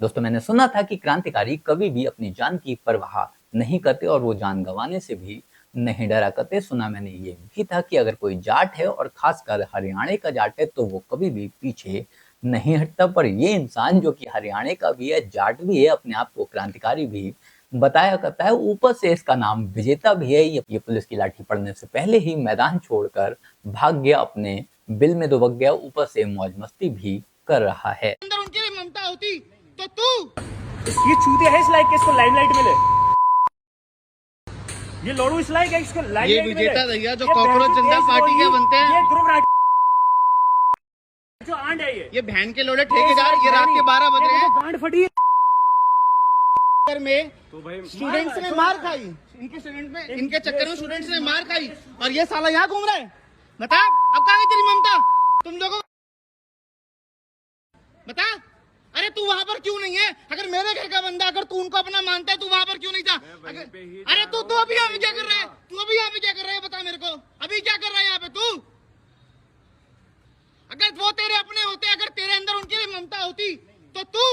दोस्तों, मैंने सुना था कि क्रांतिकारी कभी भी अपनी जान की परवाह नहीं करते और वो जान गंवाने से भी नहीं डरा करते। सुना मैंने ये भी था कि अगर कोई जाट है और खासकर हरियाणा का जाट है तो वो कभी भी पीछे नहीं हटता। पर ये इंसान जो कि हरियाणा का भी है, जाट भी है, अपने आप को क्रांतिकारी भी बताया करता है, ऊपर से इसका नाम विजेता भी है। ये पुलिस की लाठी पड़ने से पहले ही मैदान छोड़कर भाग गया, अपने बिल में दुबक गया, ऊपर से मौज मस्ती भी कर रहा है। अंदर उनके लिए ममता होती तो तू ये चूतिया है, इस लायक के इसको लाइमलाइट मिले। ये लोड़ू इस लायक है, इसको लाइमलाइट मिले। ये विजेता भैया जो कॉकरोच जनता पार्टी के बनते हैं, ये ध्रुव राठी जो आंड है, ये बहन के लोड़े ठेकेदार। ये रात के 12 बज रहे हैं, गांड फटी में तो भाई स्टूडेंट्स ने मार खाई, इनके स्टूडेंट में, इनके चक्कर में स्टूडेंट्स ने मार खाई और ये साला यहाँ घूम रहा है। बता अब कहाँ गई तेरी ममता तुम लोगों? बता, अरे तू वहाँ पर क्यों नहीं है? अगर मेरे घर का बंदा, अगर तू उनको अपना मानता है, तू वहाँ पर क्यों नहीं था? अरे तू अभी यहाँ पे क्या कर रहा है? तू अभी यहाँ पे क्या कर रहा है? बता मेरे को, अभी क्या कर रहा है यहाँ पे तू? अगर वो तेरे अपने होते, अगर तेरे अंदर उनके लिए ममता होती तो तू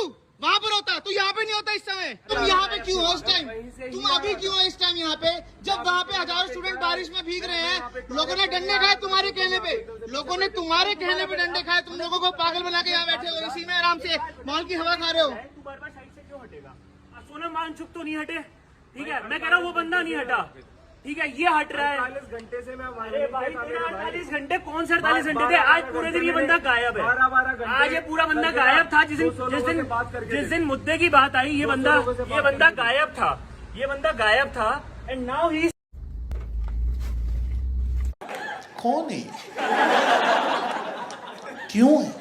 वहां पर होता, तू यहाँ पे नहीं होता इस समय। तुम यहाँ पे क्यों हो इस टाइम? तुम अभी क्यों हो इस टाइम यहाँ पे, जब वहाँ पे हजारों स्टूडेंट बारिश में भीग रहे हैं? लोगों ने डंडे खाए तुम्हारे कहने पे, लोगों ने तुम्हारे कहने पे डंडे खाए। तुम लोगों को पागल बना के यहाँ बैठे हो, इसी में आराम से मॉल की हवा खा रहे हो। तू बार बार साइड से क्यों हटेगा? सोनम वांगचुक तो नहीं हटे, ठीक है, मैं कह रहा हूँ वो बंदा नहीं हटा, ठीक है, ये हट रहा है। 48 घंटे से मैं 48 घंटे कौन से 48 घंटे थे? आज पूरे दिन ये बंदा गायब है। 12 घंटे आज ये पूरा बंदा गायब था। जिस दिन मुद्दे की बात आई, ये बंदा गायब था, ये बंदा गायब था। एंड नाउ ही कौन है, क्यों है?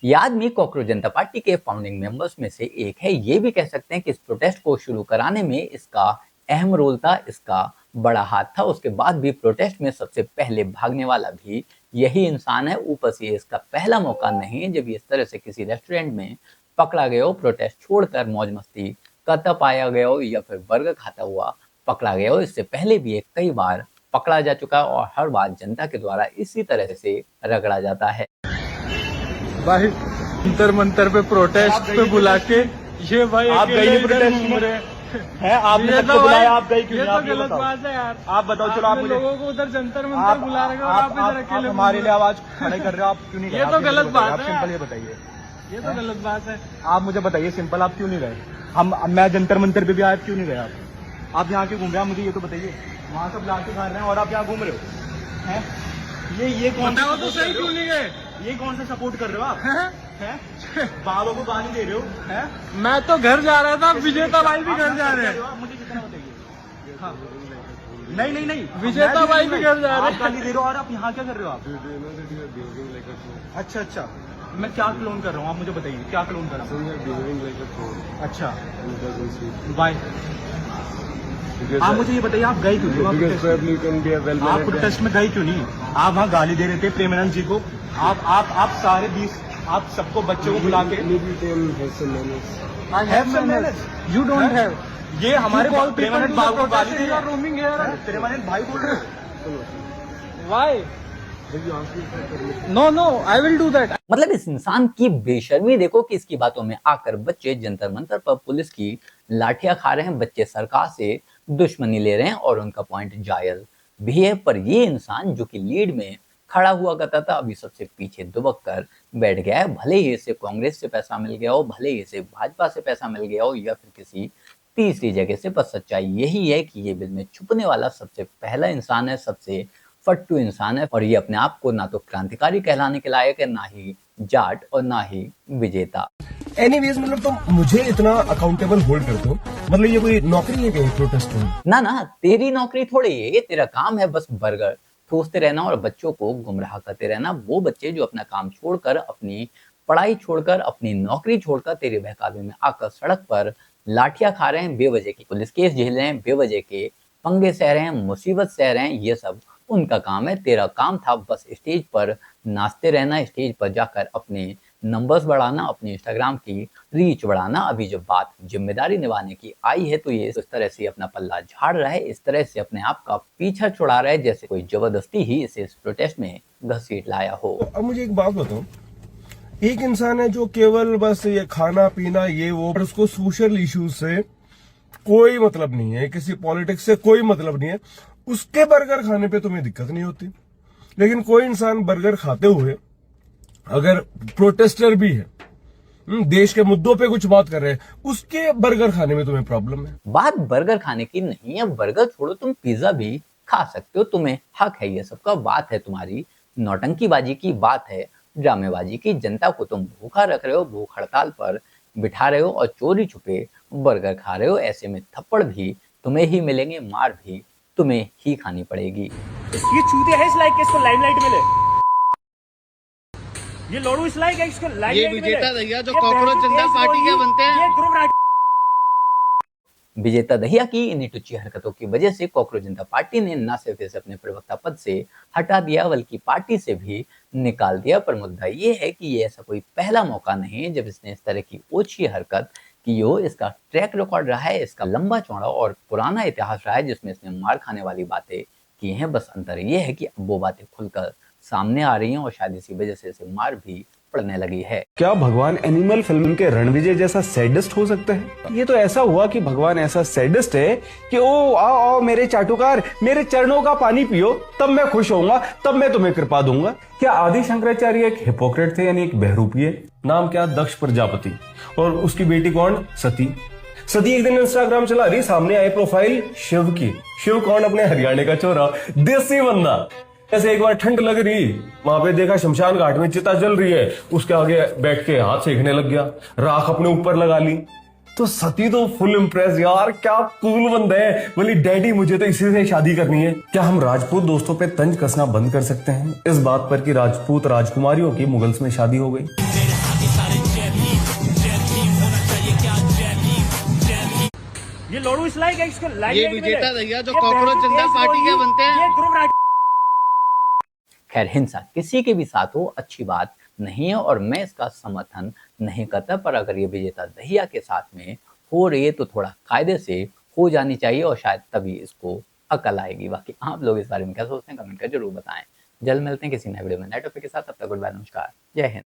ये आदमी कॉकरोच जनता पार्टी के फाउंडिंग मेंबर्स में से एक है। ये भी कह सकते हैं कि इस प्रोटेस्ट को शुरू कराने में इसका अहम रोल था, इसका बड़ा हाथ था। उसके बाद भी प्रोटेस्ट में सबसे पहले भागने वाला भी यही इंसान है। ऊपर से इसका पहला मौका नहीं है जब इस तरह से किसी रेस्टोरेंट में पकड़ा गया हो, प्रोटेस्ट छोड़कर मौज मस्ती करता पाया गया हो या फिर बर्गर खाता हुआ पकड़ा गया हो। इससे पहले भी कई बार पकड़ा जा चुका है और हर बार जनता के द्वारा इसी तरह से रगड़ा जाता है। भाई जंतर मंतर पे प्रोटेस्ट पे बुला के ये भाई आप गए प्रोटेस्ट में है, आपने सबको बुलाया, आप गए क्यों? ये तो गलत बात है यार। आप बताओ, चलो आप मुझे, लोगों को उधर जंतर मंतर बुला रहे हो, आप इधर अकेले हमारे लिए आवाज खड़े कर रहे हो, आप क्यों नहीं गए? ये तो गलत बात है। आप सिंपल ये बताइए, ये तो गलत बात है। आप मुझे बताइए सिंपल, आप क्यों नहीं गए? मैं जंतर मंतर पे भी आया, क्यों नहीं गए? आप यहाँ के घूम रहे हैं, मुझे ये तो बताइए। वहाँ सब लाके खा रहे हैं और आप यहाँ घूम रहे हो, हैं? ये कौन सा तो सही क्यों नहीं गए? ये कौन सा सपोर्ट कर रहे हो आप? हैं? बाबा को गाली दे रहे हो, हैं? मैं तो घर जा रहा था, विजेता भाई भी घर जा रहे हैं। आप मुझे कितना बताइए। हाँ। नहीं, विजेता भाई भी घर जा रहे हैं। गाली दे रहे हो और आप यहाँ क्या कर रहे हो? आप अच्छा, मैं क्या क्लोन कर रहा हूँ? आप मुझे बताइए, क्या क्लोन कर रहा हूँ? अच्छा, बाय। आप मुझे ये बताइए, आप गए क्यों नहीं? आप प्रोटेस्ट में गए क्यों नहीं? आप वहाँ गाली दे रहे थे प्रेमानंद जी को। आप सारे 20, आप सबको बच्चों को बुला के, यू डोंट हैव। ये हमारे प्रेमानंद भाई को गाली दे रहे हैं। Roaming here. प्रेमानंद भाई बोल रहे हो। Why? No, I will do that. मतलब इस इंसान की बेशर्मी देखो कि इसकी बातों में आकर बच्चे जंतर मंतर पर पुलिस की लाठियां खा रहे हैं, बच्चे सरकार से दुश्मनी ले रहे हैं और उनका पॉइंट जायज भी है। पर ये इंसान जो कि लीड में खड़ा हुआ करता था, अभी सबसे पीछे दुबक कर बैठ गया है। भले ही इसे कांग्रेस से पैसा मिल गया हो, भले ही इसे भाजपा से पैसा मिल गया हो या फिर किसी तीसरी जगह से, पर सच्चाई यही है कि ये बिल में छुपने वाला सबसे पहला इंसान है, सबसे फट्टू इंसान है। और ये अपने आप को ना तो क्रांतिकारी कहलाने के लायक है, ना ही जाट और ना ही विजेता। एनीवेज, मतलब तुम मुझे इतना अकाउंटेबल होल्ड करते हो, मतलब ये कोई नौकरी है क्या प्रोटेस्ट में? ना, तेरी नौकरी थोड़ी है, ये तेरा काम है बस बर्गर ठूसते रहना और बच्चों को गुमराह करते रहना। वो बच्चे जो अपना काम छोड़कर, अपनी पढ़ाई छोड़कर, अपनी नौकरी छोड़कर तेरे बहकावे में आकर सड़क पर लाठियां खा रहे हैं, बेवजह की पुलिस केस झेल रहे हैं, बेवजह के पंगे सह रहे हैं, मुसीबत सह रहे हैं, ये सब उनका काम है। तेरा काम था बस स्टेज पर नाचते रहना, स्टेज पर जाकर अपने नंबर्स बढ़ाना, अपने इंस्टाग्राम की रीच बढ़ाना। अभी जब बात जिम्मेदारी निभाने की आई है तो ये इस तरह से अपना पल्ला झाड़ रहा है, इस तरह से अपने आप का पीछा छुड़ा रहा है जैसे कोई जबरदस्ती ही इसे इस प्रोटेस्ट में घसीट लाया हो। अब मुझे एक बात बताओ, एक इंसान है जो केवल बस ये खाना पीना ये वो, और उसको सोशल इश्यूज से कोई मतलब नहीं है, किसी पॉलिटिक्स से कोई मतलब नहीं है, उसके बर्गर खाने पे तुम्हें दिक्कत नहीं होती। लेकिन कोई इंसान बर्गर खाते हुए अगर प्रोटेस्टर भी है, देश के मुद्दों पे कुछ बात कर रहे हैं, उसके बर्गर खाने में तुम्हें प्रॉब्लम है। बात बर्गर खाने की नहीं है, बर्गर छोड़ो तुम पिज्जा भी खा सकते हो, तुम्हें हक है ये सबका। बात है तुम्हारी नौटंकीबाजी की, बात है ड्रामेबाजी की। जनता को तुम भूखा रख रहे हो, भूख हड़ताल पर बिठा रहे हो और चोरी छुपे बर्गर खा रहे हो। ऐसे में थप्पड़ भी तुम्हें ही मिलेंगे, मार भी तुम्हें ही खानी पड़ेगी। ये चूतिया है इस लाइक के इसको लाइमलाइट मिले, ये लोड़ू इस लाइक है इसको लाइमलाइट ये मिले। विजेता दहिया जो कॉकरोच जनता पार्टी के बनते हैं, ये ध्रुव राठी विजेता दहिया की इन्हीं टुच्ची हरकतों की वजह से कॉकरोच जनता पार्टी ने न सिर्फ इसे अपने प्रवक्ता पद से हटा दिया बल्कि पार्टी से भी निकाल दिया। पर मुद्दा ये है कि ये ऐसा कोई पहला मौका नहीं है जब इसने इस तरह की ओछी हरकत की हो। इसका ट्रैक रिकॉर्ड रहा है, इसका लंबा चौड़ा और पुराना इतिहास रहा है जिसमें इसने मार खाने वाली बातें की हैं। बस अंतर ये है कि अब वो बातें खुलकर सामने आ रही हैं और शायद इसी वजह से इसे मार भी पड़ने लगी है। क्या भगवान एनिमल फिल्म के रणविजय जैसा सैडिस्ट हो सकते हैं? ये तो ऐसा हुआ कि भगवान ऐसा सैडिस्ट है कि ओ आओ आओ मेरे चाटुकार, मेरे चरणों का पानी पियो, तब मैं खुश होऊंगा, तब मैं तुम्हें कृपा दूंगा। क्या आदि शंकराचार्य एक हिपोक्रेट थे, यानी एक बहरूपीय? नाम क्या? दक्ष प्रजापति। और उसकी बेटी कौन? सती। सती एक दिन इंस्टाग्राम चला रही, सामने आई प्रोफाइल शिव की। शिव कौन? अपने हरियाणा का छोरा, देसी बंदा। ऐसे एक बार ठंड लग रही, वहां पे देखा शमशान घाट में चिता जल रही है, उसके आगे बैठ के हाथ सेकने लग गया, राख अपने ऊपर लगा ली। तो सती तो फुल इम्प्रेस, यार क्या कूल बंदा है, बोली डैडी मुझे तो इसी से शादी करनी है। क्या हम राजपूत दोस्तों पे तंज कसना बंद कर सकते हैं इस बात पर कि राजपूत राजकुमारियों की मुगल्स में शादी हो गई? ये लोड़ू इस लाइक है इसको ये लाइमलाइट मिले। विजेता दहिया जो कॉकरोच जनता पार्टी के बनते हैं, ये ध्रुव राठी खैर, हिंसा किसी के भी साथ हो अच्छी बात नहीं है और मैं इसका समर्थन नहीं करता। पर अगर ये विजेता दहिया के साथ में हो रही है तो थोड़ा कायदे से हो जानी चाहिए और शायद तभी इसको अकल आएगी। बाकी आप लोग इस बारे में क्या सोचते हैं कमेंट कर जरूर बताएं। जल्द मिलते हैं किसी नए वीडियो में नए टॉपिक के साथ। तब तक गुड बाय, नमस्कार, जय हिंद।